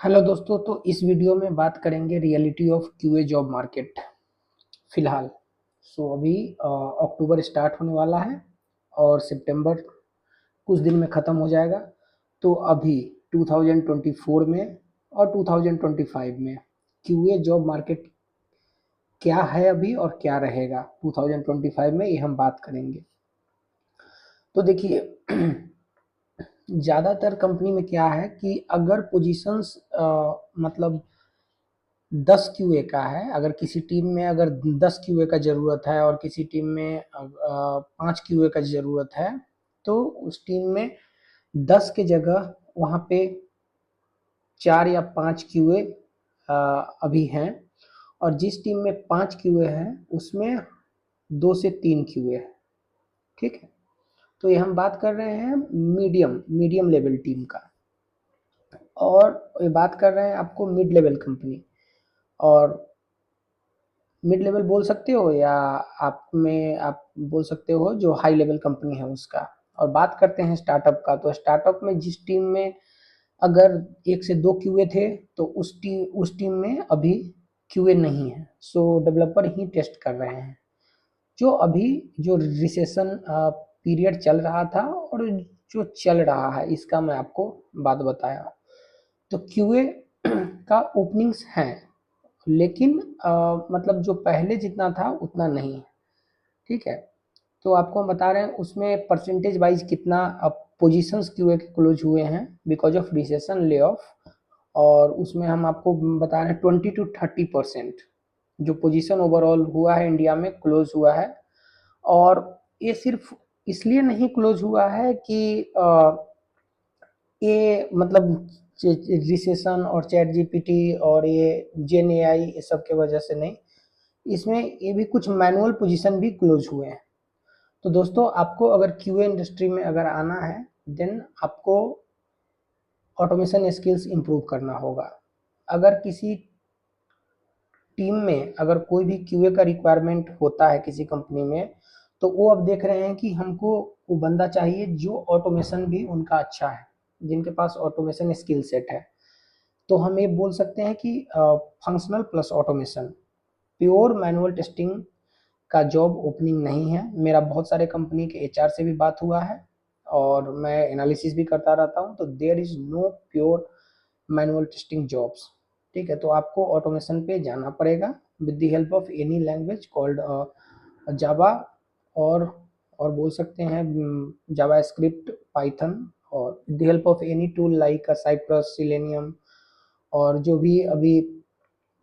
Hello दोस्तों, तो इस वीडियो में बात करेंगे reality of QA job market. फिलहाल अभी अक्टूबर स्टार्ट होने वाला है और सितंबर कुछ दिन में ख़त्म हो जाएगा। तो अभी 2024 में और 2025 में क्यूए जॉब मार्केट क्या है अभी और क्या रहेगा 2025 में, ये हम बात करेंगे। तो देखिए ज़्यादातर कंपनी में क्या है कि अगर पोजीशंस मतलब 10 क्यूए का है, अगर किसी टीम में अगर 10 क्यूए का ज़रूरत है और किसी टीम में 5 क्यूए का ज़रूरत है, तो उस टीम में 10 के जगह वहाँ पे 4 या 5 क्यूए अभी हैं, और जिस टीम में 5 क्यूए हैं उसमें 2 से 3 क्यूए हैं। ठीक है, तो ये हम बात कर रहे हैं मीडियम मीडियम लेवल टीम का, और ये बात कर रहे हैं आपको मिड लेवल कंपनी। और मिड लेवल बोल सकते हो या आप बोल सकते हो जो हाई लेवल कंपनी है उसका। और बात करते हैं स्टार्टअप का, तो स्टार्टअप में जिस टीम में अगर 1 से 2 क्यूए थे, तो उस टीम में अभी क्यूए नहीं है, सो डेवलपर ही टेस्ट कर रहे हैं। जो अभी जो रिसेशन पीरियड चल रहा था और जो चल रहा है, इसका मैं आपको बात बताया। तो क्यूए का ओपनिंग्स हैं, लेकिन मतलब जो पहले जितना था उतना नहीं है। ठीक है, तो आपको हम बता रहे हैं उसमें परसेंटेज वाइज कितना पोजीशंस क्यूए के क्लोज हुए हैं because of recession lay off. और उसमें हम आपको बता रहे हैं 20 to 30% जो पोजीशन ओवरऑल हुआ है इंडिया में क्लोज हुआ है। और ये सिर्फ इसलिए नहीं क्लोज हुआ है कि ये मतलब रिसेशन और चैट जीपीटी और ये जेन एआई ये सब के वजह से नहीं, इसमें ये भी कुछ मैनुअल पोजीशन भी क्लोज हुए हैं। तो दोस्तों, आपको अगर क्यूए इंडस्ट्री में अगर आना है, देन आपको ऑटोमेशन स्किल्स इंप्रूव करना होगा। अगर किसी टीम में अगर कोई भी क्यूए का रिक्वायरमेंट होता है किसी कंपनी में, तो वो अब देख रहे हैं कि हमको वो बंदा चाहिए जो ऑटोमेशन भी उनका अच्छा है, जिनके पास ऑटोमेशन स्किल सेट है। तो हम ये बोल सकते हैं कि functional plus automation, pure manual testing का जॉब ओपनिंग नहीं है। मेरा बहुत सारे कंपनी के एचआर से भी बात हुआ है और मैं एनालिसिस भी करता रहता हूँ, तो there is no pure manual testing jobs. ठीक है, तो आपको ऑटोमेशन पे जाना पड़ेगा with the help of any language called Java, और और बोल सकते हैं जावा स्क्रिप्ट, पाइथन, और with the help of any tool like Cypress, Selenium, और जो भी अभी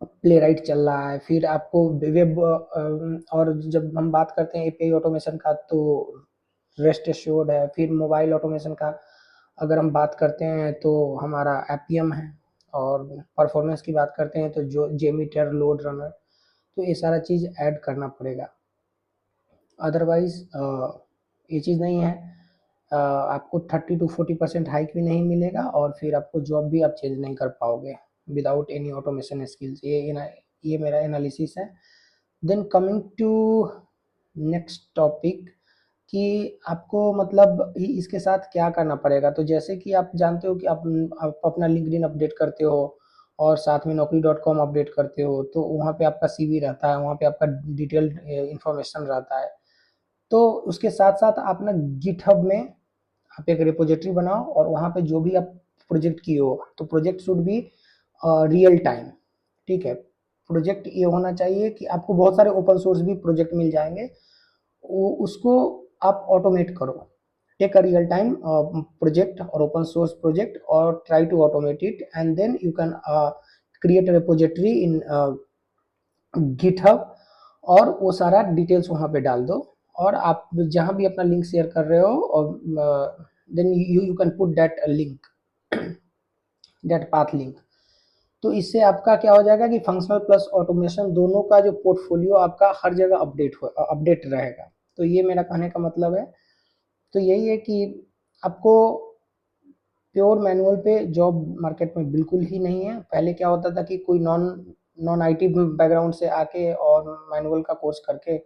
प्ले राइट चल रहा है। फिर आपको वेब और जब हम बात करते हैं एपीआई ऑटोमेशन का, तो रेस्ट एश्योर्ड है। फिर मोबाइल ऑटोमेशन का अगर हम बात करते हैं तो हमारा एपीएम है। और परफॉर्मेंस की बात करते हैं तो जो जेमीटर, लोड रनर, तो ये सारा चीज़ ऐड करना पड़ेगा। अदरवाइज ये चीज़ नहीं है, आपको 30 to 40% हाइक भी नहीं मिलेगा, और फिर आपको जॉब भी आप चेंज नहीं कर पाओगे विदाउट एनी ऑटोमेशन स्किल्स। ये मेरा एनालिसिस है। Then coming to next topic, कि आपको मतलब इसके साथ क्या करना पड़ेगा। तो जैसे कि आप जानते हो कि आप अपना लिंक्डइन अपडेट करते हो और साथ में naukri.com अपडेट करते हो, तो वहाँ पे आपका सीवी रहता है, वहाँ पे आपका डिटेल्ड इंफॉर्मेशन रहता है। तो उसके साथ साथ आप ना गिटहब में आप एक रिपोजिटरी बनाओ, और वहाँ पे जो भी आप प्रोजेक्ट किए हो, तो project should be real time. ठीक है, प्रोजेक्ट ये होना चाहिए कि आपको बहुत सारे ओपन सोर्स भी प्रोजेक्ट मिल जाएंगे, उसको आप ऑटोमेट करो। Take a real time project और ओपन सोर्स प्रोजेक्ट और try to automate it, and then you can create a repository in GitHub, और वो सारा डिटेल्स वहाँ पे डाल दो। और आप जहाँ भी अपना लिंक शेयर कर रहे हो, और then you can put that link, that path link. तो इससे आपका क्या हो जाएगा कि फंक्शनल प्लस ऑटोमेशन दोनों का जो पोर्टफोलियो आपका हर जगह अपडेट रहेगा। तो ये मेरा कहने का मतलब है। तो यही है कि आपको प्योर मैनुअल पे जॉब मार्केट में बिल्कुल ही नहीं है। पहले क्या होता था कि कोई नॉन नॉन आईटी बैकग्राउंड से आके और मैनुअल का कोर्स करके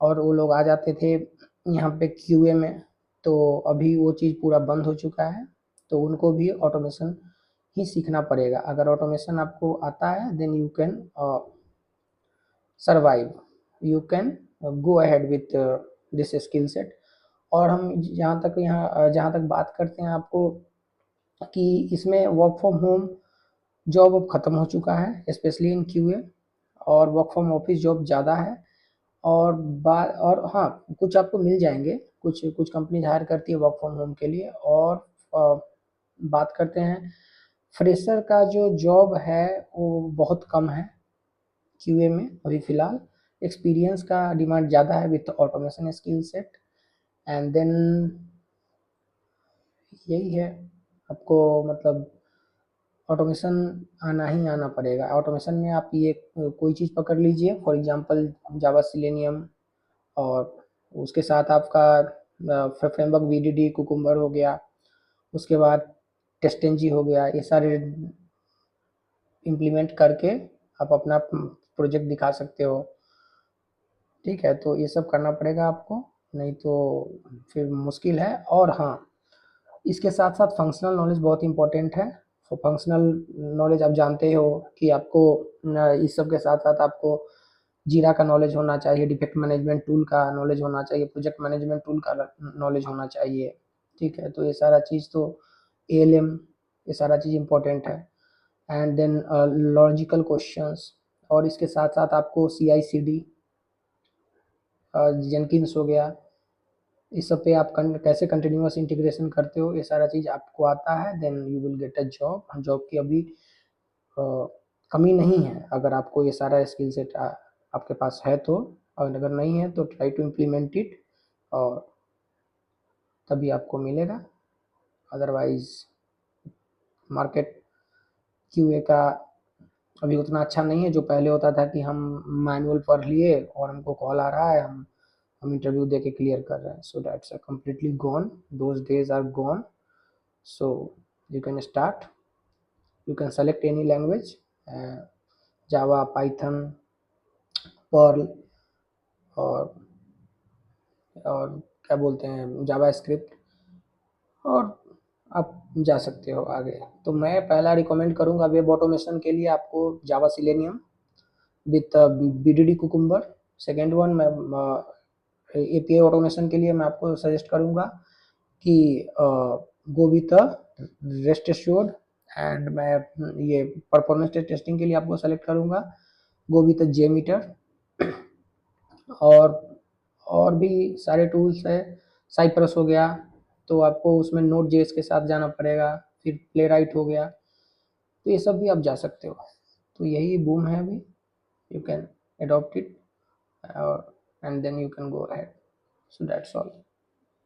और वो लोग आ जाते थे यहाँ पे क्यूए में। तो अभी वो चीज़ पूरा बंद हो चुका है, तो उनको भी ऑटोमेशन ही सीखना पड़ेगा। अगर ऑटोमेशन आपको आता है then you can survive, you can go ahead with this skill set. और हम जहाँ तक बात करते हैं आपको कि इसमें वर्क फ्रॉम होम जॉब अब ख़त्म हो चुका है स्पेशली इन क्यूए, और वर्क फ्रॉम ऑफिस जॉब ज़्यादा है। और हाँ, कुछ आपको मिल जाएंगे, कुछ कुछ कंपनी हायर करती है वर्क फ्रॉम होम के लिए। और बात करते हैं फ्रेशर का जो जॉब है वो बहुत कम है क्यूए में अभी फ़िलहाल। एक्सपीरियंस का डिमांड ज़्यादा है with automation skill set. And then यही है, आपको मतलब ऑटोमेशन आना ही आना पड़ेगा। ऑटोमेशन में आप ये कोई चीज़ पकड़ लीजिए, फॉर एग्जांपल जावा सिलेनियम, और उसके साथ आपका फ्रेमवर्क वीडीडी कुकुम्बर हो गया, उसके बाद टेस्टेंजी हो गया। ये सारे इम्प्लीमेंट करके आप अपना प्रोजेक्ट दिखा सकते हो। ठीक है, तो ये सब करना पड़ेगा आपको, नहीं तो फिर मुश्किल है। और हाँ, इसके साथ साथ फंक्शनल नॉलेज बहुत इंपॉर्टेंट है। तो फंक्शनल नॉलेज आप जानते हो कि आपको इस सब के साथ साथ आपको जीरा का नॉलेज होना चाहिए, डिफेक्ट मैनेजमेंट टूल का नॉलेज होना चाहिए, प्रोजेक्ट मैनेजमेंट टूल का नॉलेज होना चाहिए। ठीक है, तो ये सारा चीज़ तो एएलएम, ये सारा चीज़ इंपॉर्टेंट है। एंड देन लॉजिकल क्वेश्चंस, और इसके साथ साथ आपको CI/CD, जेनकिंस हो गया, इस सब पे आप कैसे कंटिन्यूअस इंटीग्रेशन करते हो, ये सारा चीज़ आपको आता है, then you will get a job. Job की अभी कमी नहीं है अगर आपको ये सारा स्किल सेट आपके पास है तो। और अगर नहीं है तो ट्राई टू इम्प्लीमेंट इट, और तभी आपको मिलेगा। अदरवाइज मार्केट क्यूए का अभी उतना अच्छा नहीं है जो पहले होता था कि हम मैनुअल पढ़ लिए और हमको कॉल आ रहा है, हम इंटरव्यू दे के क्लियर कर रहे हैं। So that's completely gone, those days are gone. So you can start, you can select any language, java, python, Perl, और और क्या बोलते हैं जावा स्क्रिप्ट, और आप जा सकते हो आगे। तो मैं पहला रिकमेंड करूँगा वेब ऑटोमेशन के लिए आपको Java Selenium with BDD Cucumber. Second one, मैं एपीआई ऑटोमेशन के लिए मैं आपको सजेस्ट करूँगा कि go with Rest Assured. And मैं ये परफॉर्मेंस टेस्टिंग के लिए आपको सेलेक्ट करूँगा गो विथ जेमीटर। और भी सारे टूल्स है, साइप्रस हो गया, तो आपको उसमें नोट जेएस के साथ जाना पड़ेगा। फिर प्लेराइट हो गया, तो ये सब भी आप जा सकते हो। तो यही बूम है अभी, you can adopt it, and then you can go ahead. So that's all.